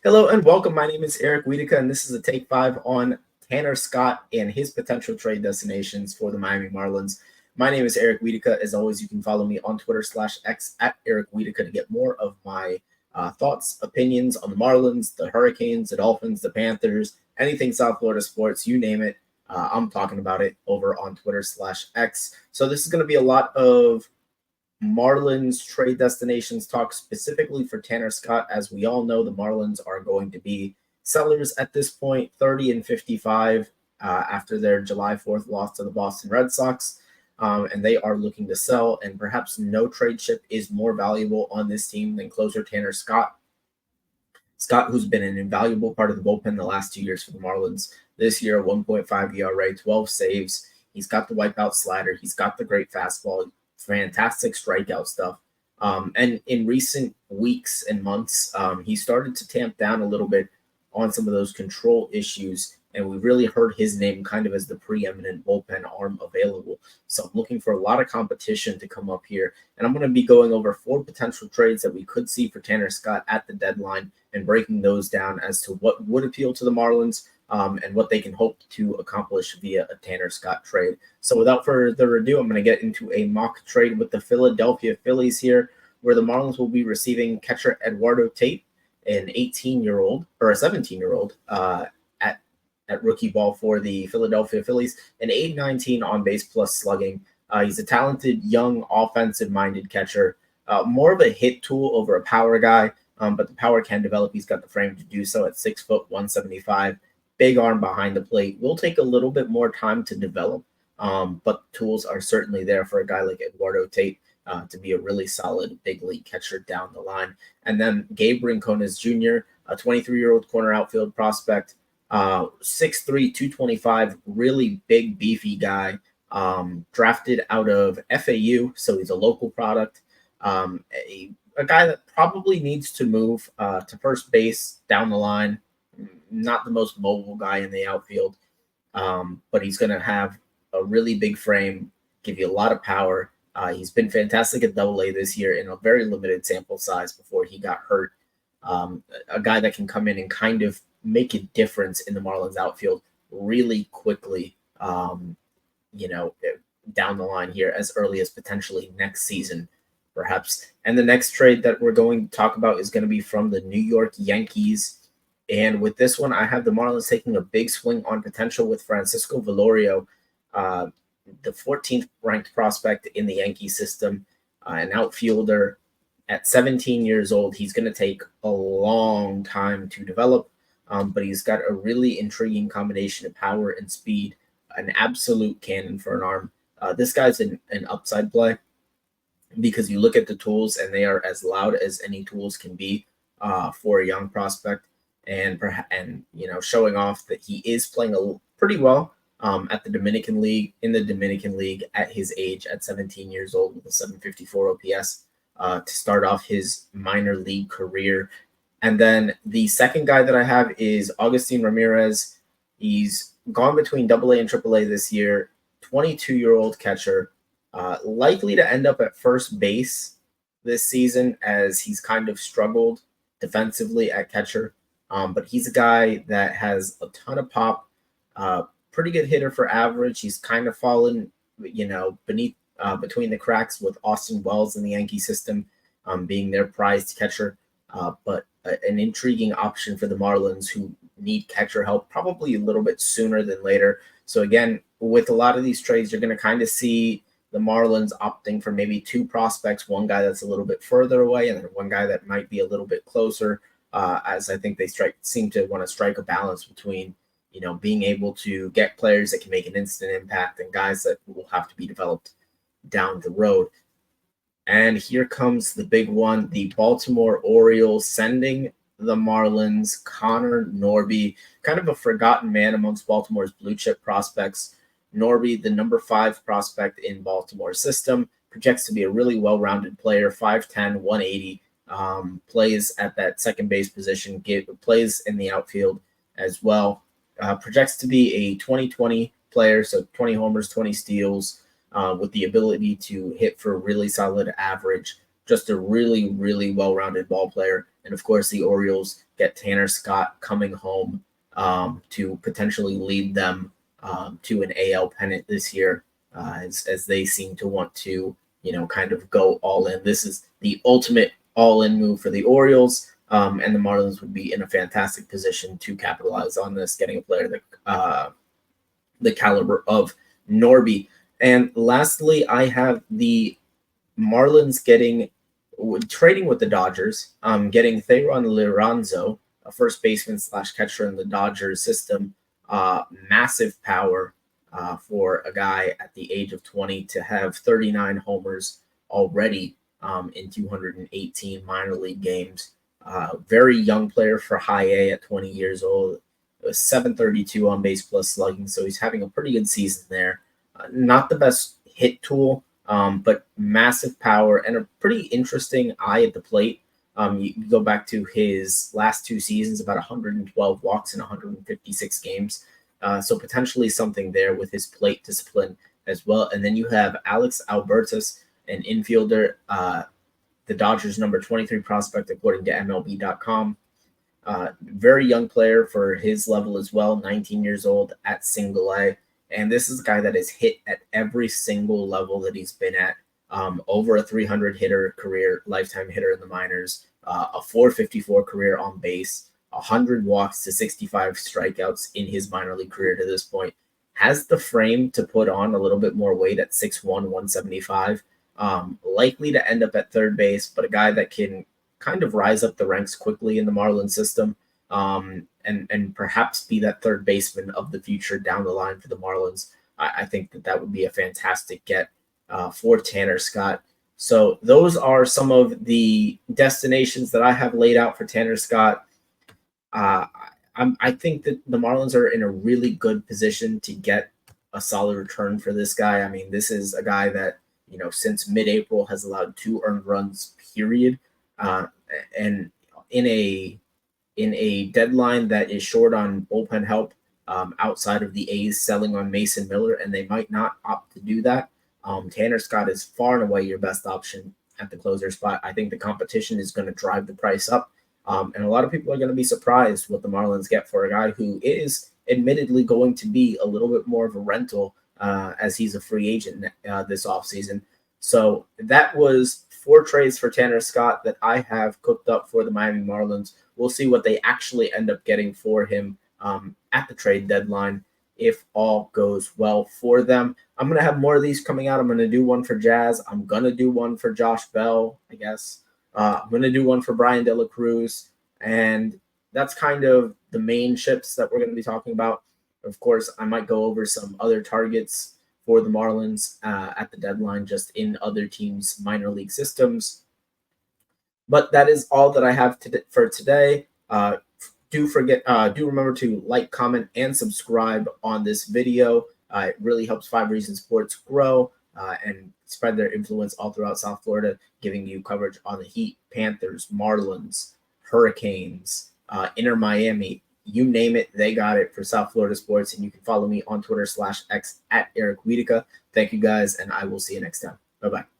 Hello and welcome. My name is Eric Wiedeke, and this is a take five on Tanner Scott and his potential trade destinations for the Miami Marlins. My name is Eric Wiedeke. As always, you can follow me on Twitter/X at Eric Wiedeke to get more of my thoughts, opinions on the Marlins, the Hurricanes, the Dolphins, the Panthers, anything South Florida sports, you name it. I'm talking about it over on Twitter/X. So this is going to be a lot of Marlins trade destinations talk specifically for Tanner Scott. As we all know, the Marlins are going to be sellers at this point, 30-55 after their July 4th loss to the Boston Red Sox. And they are looking to sell, and perhaps no trade chip is more valuable on this team than closer Tanner Scott. Scott, who's been an invaluable part of the bullpen the last 2 years for the Marlins. This year, 1.5 ERA, 12 saves. He's got the wipeout slider. He's got the great fastball, fantastic strikeout stuff. And in recent weeks and months, he started to tamp down a little bit on some of those control issues, and we really heard his name kind of as the preeminent bullpen arm available. So I'm looking for a lot of competition to come up here, and I'm going to be going over 4 potential trades that we could see for Tanner Scott at the deadline and breaking those down as to what would appeal to the Marlins and what they can hope to accomplish via a Tanner Scott trade. So without further ado, I'm going to get into a mock trade with the Philadelphia Phillies here, where the Marlins will be receiving catcher Eduardo Tate, an 18-year-old or a 17-year-old at rookie ball for the Philadelphia Phillies, an 819 on base plus slugging. He's a talented, young, offensive-minded catcher, more of a hit tool over a power guy, but the power can develop. He's got the frame to do so at 6 foot 175. Big arm behind the plate. Will take a little bit more time to develop, but tools are certainly there for a guy like Eduardo Tate to be a really solid big league catcher down the line. And then Gabe Rincones Jr., a 23-year-old corner outfield prospect, 6'3", 225, really big, beefy guy, drafted out of FAU, so he's a local product. A guy that probably needs to move to first base down the line. Not the most mobile guy in the outfield, but he's going to have a really big frame, give you a lot of power. He's been fantastic at Double-A this year in a very limited sample size before he got hurt. A guy that can come in and kind of make a difference in the Marlins outfield really quickly, down the line here as early as potentially next season, perhaps. And the next trade that we're going to talk about is going to be from the New York Yankees. And with this one, I have the Marlins taking a big swing on potential with Francisco Velorio, the 14th ranked prospect in the Yankee system, an outfielder at 17 years old. He's going to take a long time to develop, but he's got a really intriguing combination of power and speed, an absolute cannon for an arm. This guy's an upside play because you look at the tools and they are as loud as any tools can be for a young prospect. And showing off that he is playing pretty well at the Dominican League, at his age, at 17 years old with a 754 OPS to start off his minor league career. And then the second guy that I have is Agustin Ramirez. He's gone between Double-A and Triple-A this year, 22-year-old catcher, likely to end up at first base this season as he's kind of struggled defensively at catcher. But he's a guy that has a ton of pop, pretty good hitter for average. He's kind of fallen, beneath between the cracks with Austin Wells in the Yankee system, being their prized catcher. But an intriguing option for the Marlins, who need catcher help probably a little bit sooner than later. So again, with a lot of these trades, you're going to kind of see the Marlins opting for maybe 2 prospects, one guy that's a little bit further away and then one guy that might be a little bit closer. As I think they seem to want to strike a balance between, being able to get players that can make an instant impact and guys that will have to be developed down the road. And here comes the big one, the Baltimore Orioles sending the Marlins Connor Norby, kind of a forgotten man amongst Baltimore's blue chip prospects. Norby, the number 5 prospect in Baltimore's system, projects to be a really well-rounded player, 5'10", 180. Plays at that second base position, plays in the outfield as well. Projects to be a 20-20 player, so 20 homers, 20 steals, with the ability to hit for really solid average. just a really, really well-rounded ball player. And of course, the Orioles get Tanner Scott coming home to potentially lead them to an AL pennant this year, as they seem to want to, kind of go all in. This is the ultimate all-in move for the Orioles, and the Marlins would be in a fantastic position to capitalize on this, getting a player that the caliber of Norby. And lastly, I have the Marlins trading with the Dodgers, getting Theron Liranzo, a first baseman / catcher in the Dodgers system. Massive power for a guy at the age of 20 to have 39 homers already in 218 minor league games. Very young player for high A at 20 years old. 732 on base plus slugging, so he's having a pretty good season there. Not the best hit tool, but massive power and a pretty interesting eye at the plate. You go back to his last 2 seasons, about 112 walks in 156 games. So potentially something there with his plate discipline as well. And then you have Alex Albertus, an infielder, the Dodgers' number 23 prospect, according to MLB.com. Very young player for his level as well, 19 years old at single A. And this is a guy that has hit at every single level that he's been at. Over a 300 hitter career, lifetime hitter in the minors, a 454 career on base, 100 walks to 65 strikeouts in his minor league career to this point. Has the frame to put on a little bit more weight at 6'1", 175. Likely to end up at third base, but a guy that can kind of rise up the ranks quickly in the Marlins system, and perhaps be that third baseman of the future down the line for the Marlins. I think that would be a fantastic get for Tanner Scott. So those are some of the destinations that I have laid out for Tanner Scott. I think that the Marlins are in a really good position to get a solid return for this guy. I mean, this is a guy that, since mid-April has allowed 2 earned runs, period. And in a deadline that is short on bullpen help, outside of the A's selling on Mason Miller, and they might not opt to do that. Tanner Scott is far and away your best option at the closer spot. I think the competition is going to drive the price up. And a lot of people are going to be surprised what the Marlins get for a guy who is admittedly going to be a little bit more of a rental as he's a free agent this offseason. So that was 4 trades for Tanner Scott that I have cooked up for the Miami Marlins. We'll see what they actually end up getting for him at the trade deadline if all goes well for them. I'm going to have more of these coming out. I'm going to do one for Jazz. I'm going to do one for Josh Bell, I guess. I'm going to do one for Brian De La Cruz. And that's kind of the main ships that we're going to be talking about. Of course, I might go over some other targets for the Marlins at the deadline, just in other teams' minor league systems. But that is all that I have for today. Do remember to like, comment, and subscribe on this video. It really helps 5 Reasons Sports grow and spread their influence all throughout South Florida, giving you coverage on the Heat, Panthers, Marlins, Hurricanes, Inter Miami. You name it, they got it for South Florida sports. And you can follow me on Twitter /X at Eric Wiedeke. Thank you guys, and I will see you next time. Bye-bye.